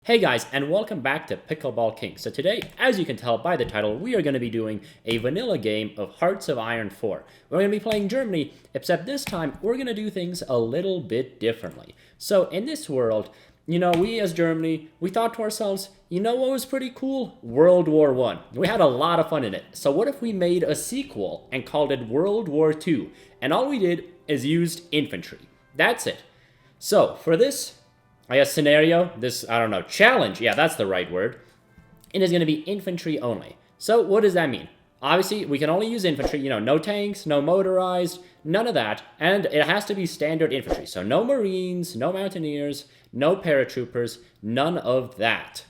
Hey guys, and welcome back to Pickleball King. So today, as you can tell by the title, we are going to be doing a vanilla game of Hearts of Iron 4. We're going to be playing Germany, except this time, we're going to do things a little bit differently. So in this world, we as Germany, we thought to ourselves, you know what was pretty cool? World War I. We had a lot of fun in it. So what if we made a sequel and called it World War II? And all we did is used infantry. That's it. So for this scenario, challenge, yeah, that's the right word. It is going to be infantry only. So what does that mean? Obviously, we can only use infantry, no tanks, no motorized, none of that, and it has to be standard infantry. So no Marines, no Mountaineers, no paratroopers, none of that.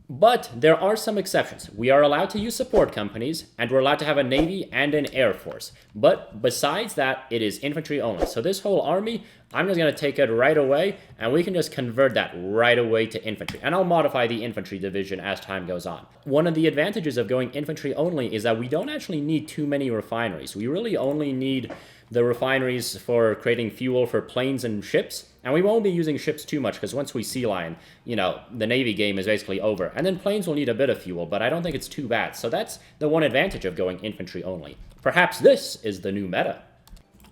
But there are some exceptions. We are allowed to use support companies, and we're allowed to have a Navy and an Air Force. But besides that, it is infantry only. So this whole army, I'm just going to take it right away, and we can just convert that right away to infantry. And I'll modify the infantry division as time goes on. One of the advantages of going infantry only is that we don't actually need too many refineries. We really only need the refineries for creating fuel for planes and ships. And we won't be using ships too much because once we sea lion, the Navy game is basically over. And then planes will need a bit of fuel, but I don't think it's too bad. So that's the one advantage of going infantry only. Perhaps this is the new meta.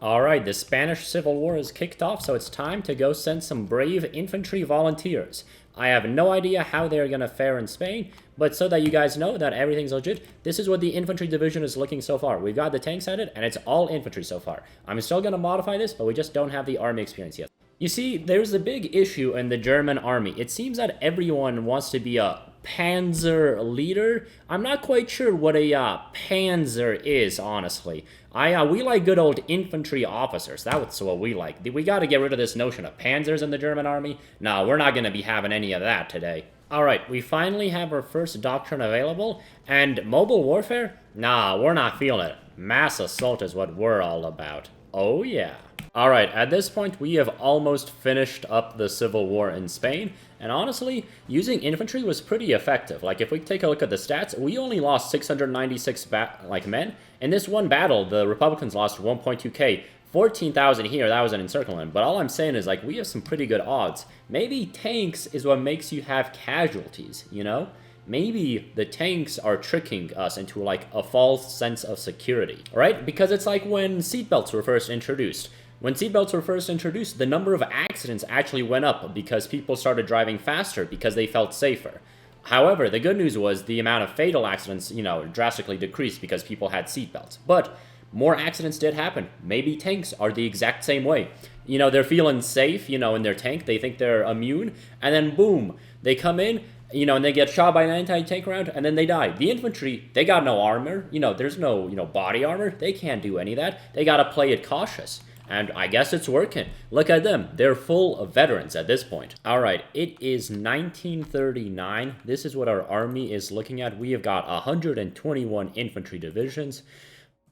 Alright, the Spanish Civil War is kicked off, so it's time to go send some brave infantry volunteers. I have no idea how they're going to fare in Spain, but so that you guys know that everything's legit, this is what the infantry division is looking so far. We've got the tanks at it, and it's all infantry so far. I'm still going to modify this, but we just don't have the army experience yet. You see, there's a big issue in the German army. It seems that everyone wants to be a panzer leader. I'm not quite sure what a panzer is, honestly. We like good old infantry officers. That's what we like. We got to get rid of this notion of panzers in the German army. No, we're not going to be having any of that today. Alright, we finally have our first doctrine available, and mobile warfare? Nah, we're not feeling it. Mass assault is what we're all about. Oh yeah. Alright, at this point we have almost finished up the Civil War in Spain, and honestly, using infantry was pretty effective. Like, if we take a look at the stats, we only lost 696 men. In this one battle, the Republicans lost 1.2k. 14,000 here, that was an encirclement. But all I'm saying is, we have some pretty good odds. Maybe tanks is what makes you have casualties, Maybe the tanks are tricking us into, a false sense of security, right? Because it's like when seatbelts were first introduced. When seatbelts were first introduced, the number of accidents actually went up because people started driving faster because they felt safer. However, the good news was the amount of fatal accidents, drastically decreased because people had seatbelts. But more accidents did happen. Maybe tanks are the exact same way. They're feeling safe, in their tank. They think they're immune. And then, boom, they come in, and they get shot by an anti-tank round, and then they die. The infantry, they got no armor. There's no, body armor. They can't do any of that. They got to play it cautious. And I guess it's working. Look at them. They're full of veterans at this point. All right, it is 1939. This is what our army is looking at. We have got 121 infantry divisions.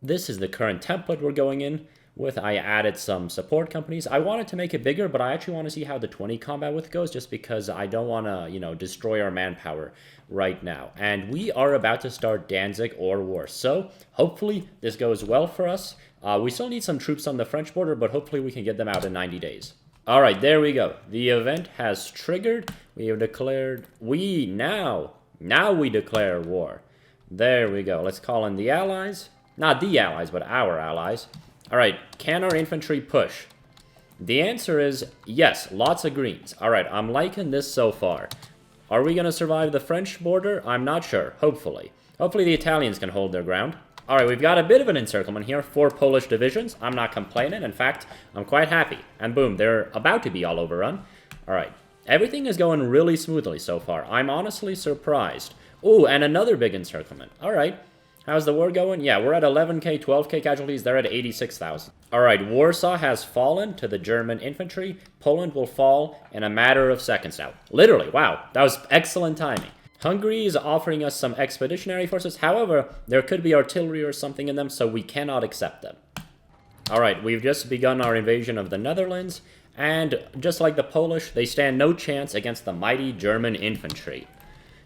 This is the current template we're going in with. I added some support companies. I wanted to make it bigger, but I actually want to see how the 20 combat width goes just because I don't want to, destroy our manpower right now. And we are about to start Danzig or war. So hopefully this goes well for us. We still need some troops on the French border, but hopefully we can get them out in 90 days. All right, there we go. The event has triggered. We have declared, now we declare war. There we go. Let's call in the allies. Not the allies, but our allies. All right, can our infantry push? The answer is yes, lots of greens. All right, I'm liking this so far. Are we going to survive the French border? I'm not sure, hopefully. Hopefully the Italians can hold their ground. All right, we've got a bit of an encirclement here, 4 Polish divisions. I'm not complaining. In fact, I'm quite happy. And boom, they're about to be all overrun. All right, everything is going really smoothly so far. I'm honestly surprised. Ooh, and another big encirclement. All right, how's the war going? Yeah, we're at 11k, 12k casualties. They're at 86,000. All right, Warsaw has fallen to the German infantry. Poland will fall in a matter of seconds now. Literally, wow, that was excellent timing. Hungary is offering us some expeditionary forces. However, there could be artillery or something in them, so we cannot accept them. All right, we've just begun our invasion of the Netherlands, and just like the Polish, they stand no chance against the mighty German infantry.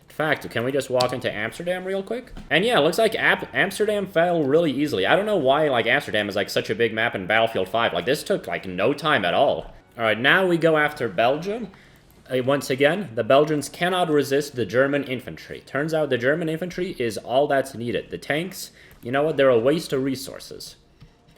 In fact, can we just walk into Amsterdam real quick? And yeah, it looks like Amsterdam fell really easily. I don't know why, Amsterdam is, such a big map in Battlefield 5. This took, no time at all. All right, now we go after Belgium. Once again, the Belgians cannot resist the German infantry. Turns out the German infantry is all that's needed. The tanks, you know what, they're a waste of resources.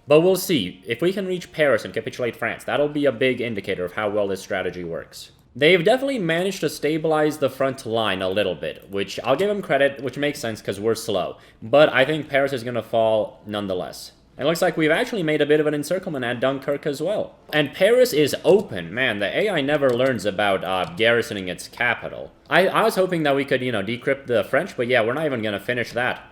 But we'll see. If we can reach Paris and capitulate France, that'll be a big indicator of how well this strategy works. They've definitely managed to stabilize the front line a little bit, which I'll give them credit, which makes sense because we're slow. But I think Paris is going to fall nonetheless. It looks like we've actually made a bit of an encirclement at Dunkirk as well. And Paris is open. Man, the AI never learns about garrisoning its capital. I was hoping that we could, you know, decrypt the French, but yeah, we're not even going to finish that.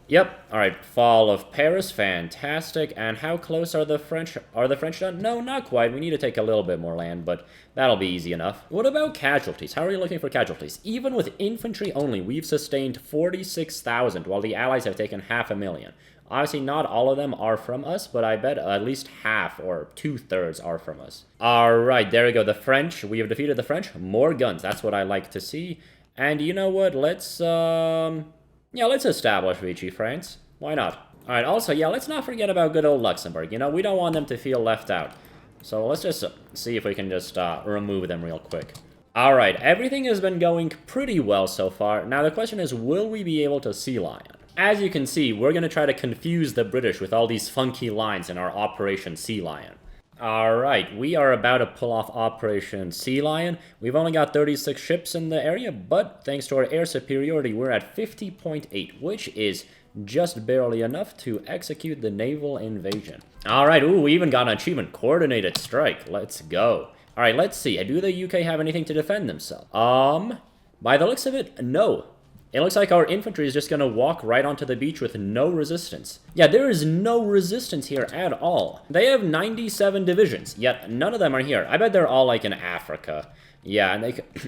Yep. All right. Fall of Paris. Fantastic. And how close are the French? Are the French done? No, not quite. We need to take a little bit more land, but that'll be easy enough. What about casualties? How are you looking for casualties? Even with infantry only, we've sustained 46,000, while the Allies have taken 500,000. Obviously, not all of them are from us, but I bet at least half or 2/3 are from us. All right. There we go. The French. We have defeated the French. More guns. That's what I like to see. And you know what? Yeah, let's establish Vichy France. Why not? Alright, also, yeah, let's not forget about good old Luxembourg. You know, we don't want them to feel left out. So let's just see if we can just remove them real quick. Alright, everything has been going pretty well so far. Now the question is, will we be able to sea lion? As you can see, we're going to try to confuse the British with all these funky lines in our Operation Sea Lion. Alright, we are about to pull off Operation Sea Lion. We've only got 36 ships in the area, but thanks to our air superiority, we're at 50.8, which is just barely enough to execute the naval invasion. Alright, ooh, we even got an achievement, Coordinated Strike. Let's go. Alright, let's see. Do the UK have anything to defend themselves? By the looks of it, no. It looks like our infantry is just going to walk right onto the beach with no resistance. Yeah, there is no resistance here at all. They have 97 divisions, yet none of them are here. I bet they're all, like, in Africa. Yeah,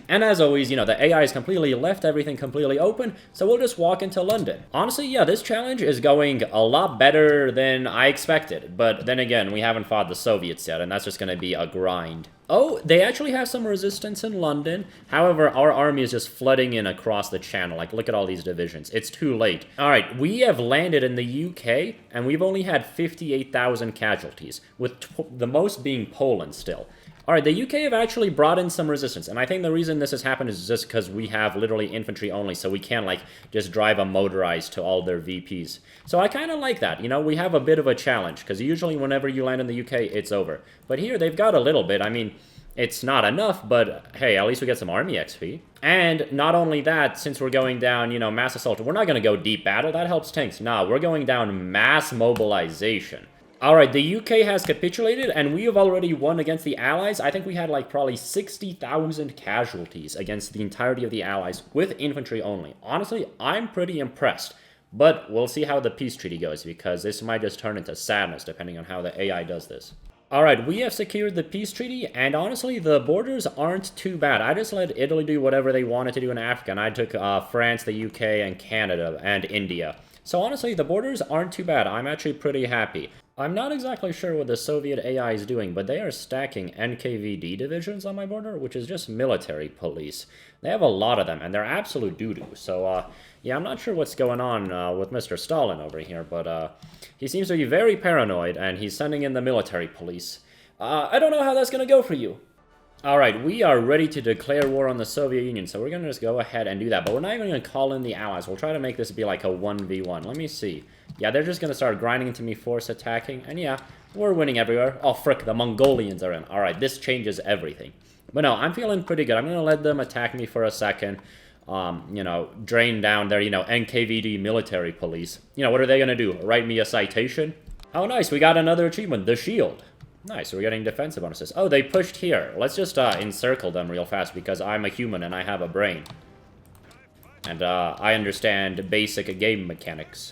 and as always, you know, the AI has completely left everything completely open, so we'll just walk into London. Honestly, yeah, this challenge is going a lot better than I expected. But then again, we haven't fought the Soviets yet, and that's just going to be a grind. Oh, they actually have some resistance in London. However, our army is just flooding in across the channel. Like, look at all these divisions. It's too late. All right, we have landed in the UK, and we've only had 58,000 casualties, with the most being Poland still. Alright, the UK have actually brought in some resistance, and I think the reason this has happened is just because we have literally infantry only, so we can't, like, just drive a motorized to all their VPs. So I kind of like that, you know, we have a bit of a challenge, because usually whenever you land in the UK, it's over. But here, they've got a little bit. I mean, it's not enough, but hey, at least we get some army XP. And not only that, since we're going down, you know, mass assault, we're not going to go deep battle, that helps tanks. Nah, we're going down mass mobilization. Alright, the UK has capitulated, and we have already won against the Allies. I think we had, like, probably 60,000 casualties against the entirety of the Allies, with infantry only. Honestly, I'm pretty impressed. But we'll see how the peace treaty goes, because this might just turn into sadness, depending on how the AI does this. Alright, we have secured the peace treaty, and honestly, the borders aren't too bad. I just let Italy do whatever they wanted to do in Africa, and I took France, the UK, and Canada, and India. So honestly, the borders aren't too bad. I'm actually pretty happy. I'm not exactly sure what the Soviet AI is doing, but they are stacking NKVD divisions on my border, which is just military police. They have a lot of them, and they're absolute doo-doo. So, yeah, I'm not sure what's going on with Mr. Stalin over here, but he seems to be very paranoid, and he's sending in the military police. I don't know how that's going to go for you. Alright, we are ready to declare war on the Soviet Union, so we're going to just go ahead and do that. But we're not even going to call in the Allies. We'll try to make this be like a 1v1. Let me see. Yeah, they're just going to start grinding into me, force attacking. And yeah, we're winning everywhere. Oh, frick, the Mongolians are in. Alright, this changes everything. But no, I'm feeling pretty good. I'm going to let them attack me for a second. You know, drain down their, you know, NKVD military police. You know, what are they going to do? Write me a citation? Oh, nice. We got another achievement. The Shield. Nice, so we're getting defensive bonuses. Oh, they pushed here. Let's just encircle them real fast because I'm a human and I have a brain. And I understand basic game mechanics.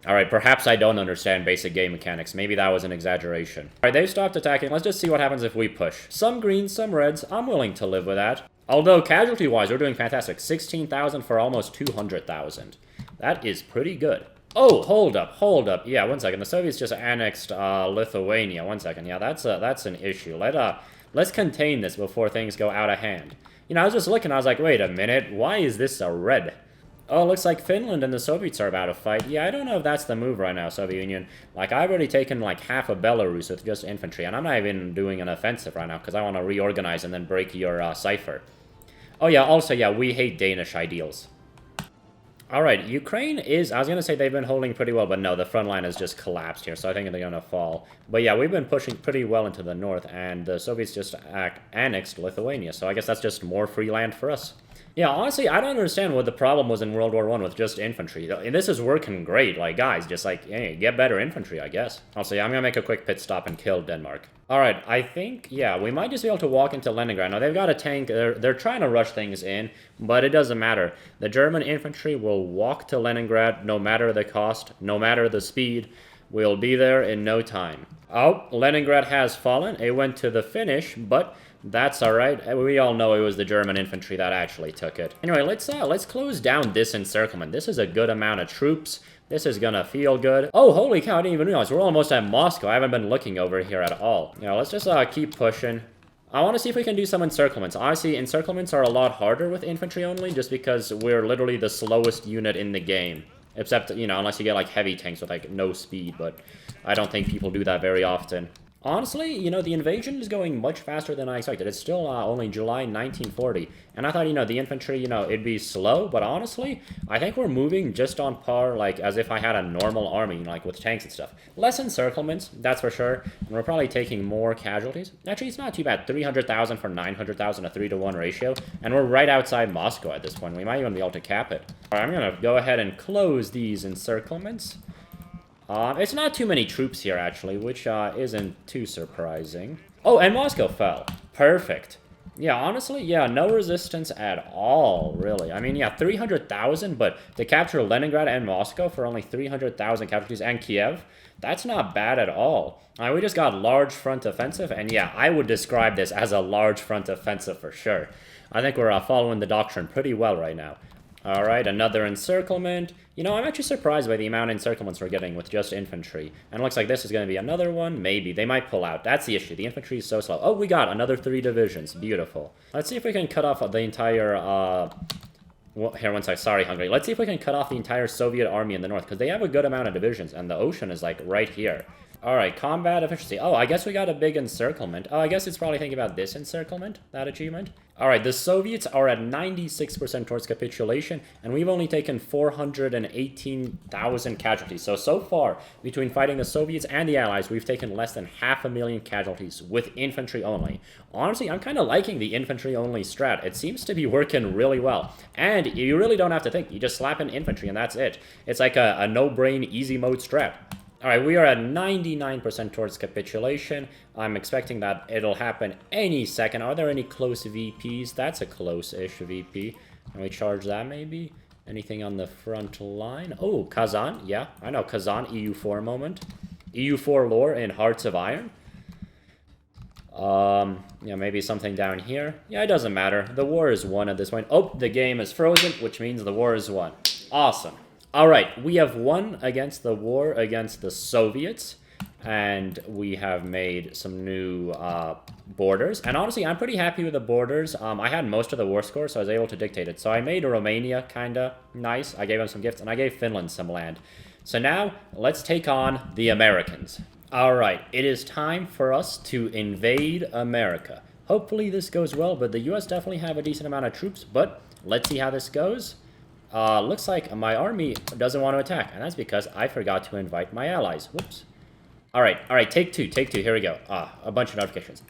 Alright, perhaps I don't understand basic game mechanics. Maybe that was an exaggeration. Alright, they've stopped attacking. Let's just see what happens if we push. Some greens, some reds. I'm willing to live with that. Although, casualty-wise, we're doing fantastic. 16,000 for almost 200,000. That is pretty good. Oh, hold up. Yeah, one second. The Soviets just annexed Lithuania. One second. Yeah, that's an issue. Let's contain this before things go out of hand. You know, I was just looking. I was like, wait a minute. Why is this a red? Oh, looks like Finland and the Soviets are about to fight. Yeah, I don't know if that's the move right now, Soviet Union. Like, I've already taken like half of Belarus with just infantry, and I'm not even doing an offensive right now because I want to reorganize and then break your cipher. Oh yeah, also, yeah, we hate Danish ideals. Alright, Ukraine is, I was going to say they've been holding pretty well, but no, the front line has just collapsed here, so I think they're going to fall. But yeah, we've been pushing pretty well into the north, and the Soviets just annexed Lithuania, so I guess that's just more free land for us. Yeah, honestly, I don't understand what the problem was in World War I with just infantry. And this is working great. Like, guys, just like, hey, get better infantry, I guess. Also, yeah, I'm gonna make a quick pit stop and kill Denmark. Alright, I think, yeah, we might just be able to walk into Leningrad. Now, they've got a tank. They're trying to rush things in, but it doesn't matter. The German infantry will walk to Leningrad no matter the cost, no matter the speed. We'll be there in no time. Oh, Leningrad has fallen. It went to the Finnish, but that's alright. We all know it was the German infantry that actually took it. Anyway, let's close down this encirclement. This is a good amount of troops. This is gonna feel good. Oh, holy cow, I didn't even realize. We're almost at Moscow. I haven't been looking over here at all. You know, let's just keep pushing. I want to see if we can do some encirclements. Honestly, encirclements are a lot harder with infantry only, just because we're literally the slowest unit in the game. Except, you know, unless you get, like, heavy tanks with, like, no speed, but I don't think people do that very often. Honestly, you know, the invasion is going much faster than I expected. It's still only July 1940. And I thought, you know, the infantry, you know, it'd be slow. But honestly, I think we're moving just on par, like, as if I had a normal army, like, with tanks and stuff. Less encirclements, that's for sure. And we're probably taking more casualties. Actually, it's not too bad. 300,000 for 900,000, a 3-to-1 ratio. And we're right outside Moscow at this point. We might even be able to cap it. All right, I'm going to go ahead and close these encirclements. It's not too many troops here, actually, which isn't too surprising. Oh, and Moscow fell. Perfect. Yeah, honestly, yeah, no resistance at all, really. I mean, yeah, 300,000, but to capture Leningrad and Moscow for only 300,000 casualties and Kiev, that's not bad at all. We just got large front offensive, and yeah, I would describe this as a large front offensive for sure. I think we're following the doctrine pretty well right now. Alright, another encirclement. You know, I'm actually surprised by the amount of encirclements we're getting with just infantry. And it looks like this is going to be another one. Maybe. They might pull out. That's the issue. The infantry is so slow. Oh, we got another 3 divisions. Beautiful. Let's see if we can cut off the entire... Well, here, one sec. Sorry, Hungary. Let's see if we can cut off the entire Soviet army in the north, because they have a good amount of divisions, and the ocean is, like, right here. Alright, combat efficiency. Oh, I guess we got a big encirclement. Oh, I guess it's probably thinking about this encirclement, that achievement. Alright, the Soviets are at 96% towards capitulation, and we've only taken 418,000 casualties. So far, between fighting the Soviets and the Allies, we've taken less than 500,000 casualties with infantry only. Honestly, I'm kind of liking the infantry-only strat. It seems to be working really well. And you really don't have to think. You just slap in infantry, and that's it. It's like a no-brain, easy-mode strat. Alright, we are at 99% towards capitulation. I'm expecting that it'll happen any second. Are there any close VPs? That's a close-ish VP. Can we charge that, maybe? Anything on the front line? Oh, Kazan. Yeah, I know Kazan. EU4 moment. EU4 lore in Hearts of Iron. Yeah, maybe something down here. Yeah, it doesn't matter. The war is won at this point. Oh, the game is frozen, which means the war is won. Awesome. Alright, we have won against the war against the Soviets, and we have made some new borders. And honestly, I'm pretty happy with the borders. I had most of the war score, so I was able to dictate it. So I made Romania kind of nice. I gave them some gifts, and I gave Finland some land. So now, let's take on the Americans. Alright, it is time for us to invade America. Hopefully this goes well, but the US definitely have a decent amount of troops, but let's see how this goes. Looks like my army doesn't want to attack, and that's because I forgot to invite my allies. Whoops. Alright, take two, here we go. A bunch of notifications.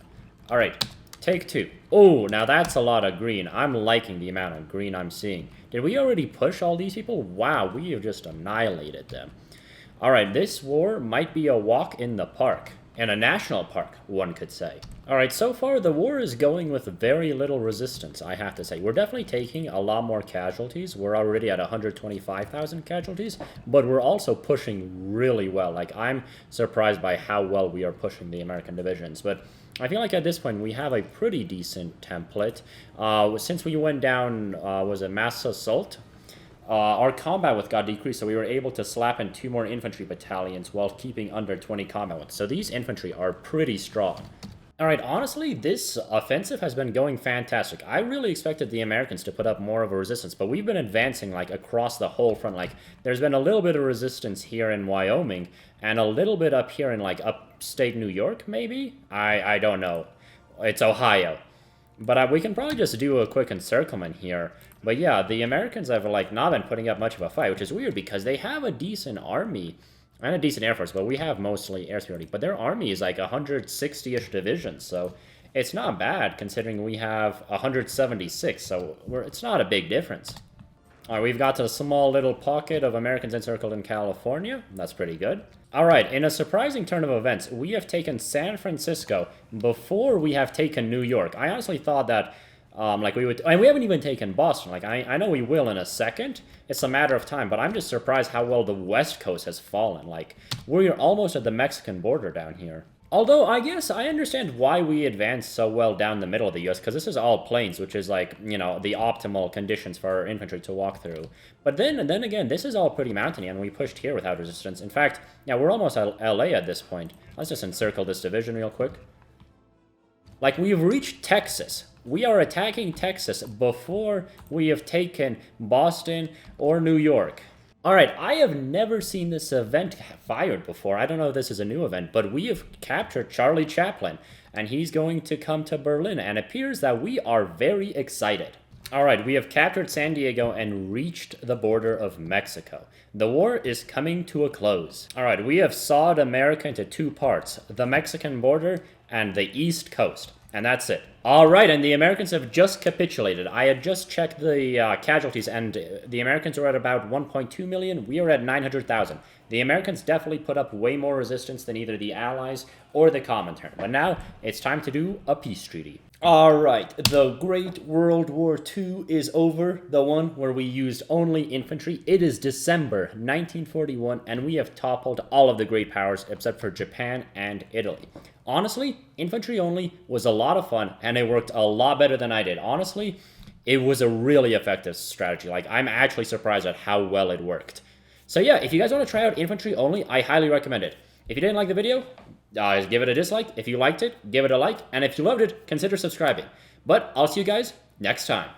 Alright, take 2. Oh, now that's a lot of green. I'm liking the amount of green I'm seeing. Did we already push all these people? Wow, we have just annihilated them. Alright, this war might be a walk in the park. In a national park, one could say. Alright, so far the war is going with very little resistance, I have to say. We're definitely taking a lot more casualties. We're already at 125,000 casualties, but we're also pushing really well. Like, I'm surprised by how well we are pushing the American divisions. But I feel like at this point we have a pretty decent template. Since we went down, was it mass assault? Our combat width got decreased, so we were able to slap in 2 more infantry battalions while keeping under 20 combat width. So these infantry are pretty strong. All right, honestly, this offensive has been going fantastic. I really expected the Americans to put up more of a resistance, but we've been advancing like across the whole front. Like, there's been a little bit of resistance here in Wyoming and a little bit up here in like upstate New York, maybe? I don't know. It's Ohio. But we can probably just do a quick encirclement here. But yeah, the Americans have like not been putting up much of a fight, which is weird because they have a decent army and a decent air force, but we have mostly air superiority. But their army is like 160-ish divisions, so it's not bad considering we have 176. So it's not a big difference. All right, we've got a small little pocket of Americans encircled in California. That's pretty good. All right, in a surprising turn of events, we have taken San Francisco before we have taken New York. I honestly thought that, like, we would... And we haven't even taken Boston. Like, I know we will in a second. It's a matter of time, but I'm just surprised how well the West Coast has fallen. Like, we're almost at the Mexican border down here. Although, I guess I understand why we advanced so well down the middle of the U.S., because this is all plains, which is like, you know, the optimal conditions for our infantry to walk through. But then again, this is all pretty mountainy, and we pushed here without resistance. In fact, yeah, we're almost at L.A. at this point. Let's just encircle this division real quick. Like, we've reached Texas. We are attacking Texas before we have taken Boston or New York. Alright, I have never seen this event fired before. I don't know if this is a new event, but we have captured Charlie Chaplin, and he's going to come to Berlin, and it appears that we are very excited. Alright, we have captured San Diego and reached the border of Mexico. The war is coming to a close. Alright, we have sawed America into two parts, the Mexican border and the East Coast. And that's it. Alright, and the Americans have just capitulated. I had just checked the casualties, and the Americans are at about 1.2 million. We are at 900,000. The Americans definitely put up way more resistance than either the Allies or the Comintern. But now, it's time to do a peace treaty. Alright, the Great World War II is over. The one where we used only infantry. It is December 1941, and we have toppled all of the great powers except for Japan and Italy. Honestly, infantry only was a lot of fun, and it worked a lot better than I did. Honestly, it was a really effective strategy. Like, I'm actually surprised at how well it worked. So yeah, if you guys want to try out infantry only, I highly recommend it. If you didn't like the video, give it a dislike. If you liked it, give it a like. And if you loved it, consider subscribing. But I'll see you guys next time.